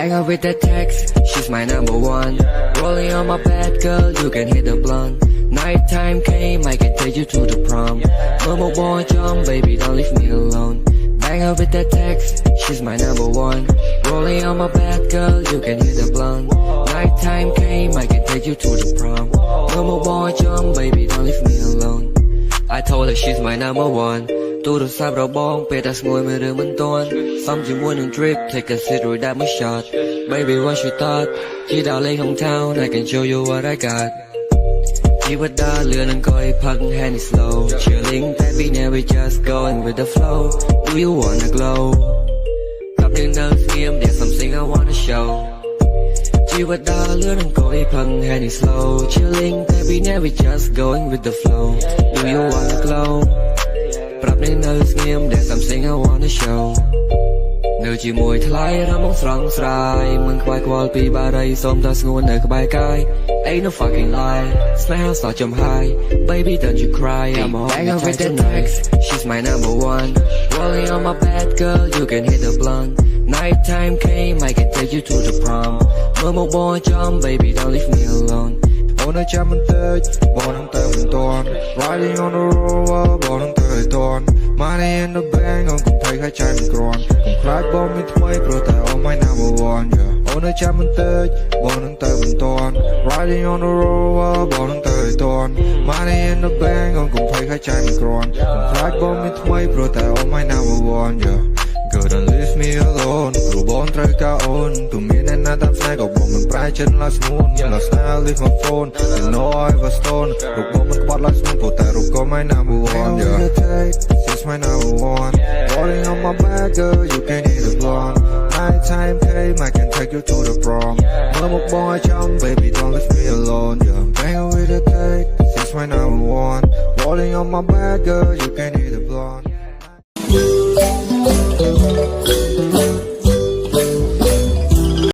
Bang her with that text, she's my number one. Rolling on my bed, girl, you can hit the blunt. Nighttime came, I can take you to the prom. Mama boy, jump, baby, don't leave me alone. Bang her with that text, she's my number one. Rolling on my bed, girl, you can hit the blunt. Nighttime came, I can take you to the prom. Mama boy, jump, baby, don't leave me alone. I told her she's my number one. ទូរស័ព្ទរបស់ពេលតែស្ងួយមើលរឿងមិនទាន់សំជាមួយនឹង drip take a sip រួចដាក់មួយ shot baby what you thought ជីដល់លេង hometown I can show you what I got ជីវិតដើរលឿនអង្គុយផឹក Henny slow chilling baby now we just going with the flow do you wanna glow ប្រាប់នឹងនៅស្ងៀម there's something I wanna show ជីវិតដើរលឿនអង្គុយផឹក Henny slow chilling baby now we just going with the flow do you wanna glowប្រាប់នឹងនៅស្ងៀម there's something I wanna show នៅជាមួយថ្លៃរំងស្រស់ស្រាយមិនខ្វាយខ្វល់ពីបារីសូមតែស្ងួននៅក្បែរកាយ Ain't no fucking lie ស្នេហាសោះចំហាយ Baby don't you cry I'm a home with the next she's my number one Rolling on my bed girl you can hit the blunt Nighttime came I can take you to the prom មើលមកបងចំ Baby don't leave me alone អូននៅចាំបន្តិចបងនឹងទៅមិនទាន់ Riding on the road បងនឹងទៅឲ្យទាន់ Money in the bank អូនកុំភ័យខ្លាចចាយមិនគ្រាន់កុំខ្លាចបងមានថ្មីព្រោះតែ Oh my number one yeah អូននៅចាំបន្តិចបងនឹងទៅមិនទាន់ Riding on the road បងនឹងទៅឲ្យទាន់ Money in the bank អូនកុំភ័យខ្លាចចាយមិនគ្រាន់កុំខ្លាចបងមានថ្មីព្រោះតែ Oh my number one yeah Girl don't leave me alone ព្រោះបងត្រូវការអូនទោះមានអ្នកណាតាមស្នេហ៍ក៏បងមិនប្រែចិនឡើយស្ងួន Last night I leave my phone You know I was stone រូបបងមិនក្បត់ឡើយស្ងួនព្រោះតែរូបក៏ my number one Yeah she's my number one Rolling on my bed girl you can hit the blunt Nighttime came I can take you to the prom មើលមកបងឲ្យចំ Baby don't leave me alone Yeah bang with the cake She's my number one Rolling on my bed girl you can hit the blunt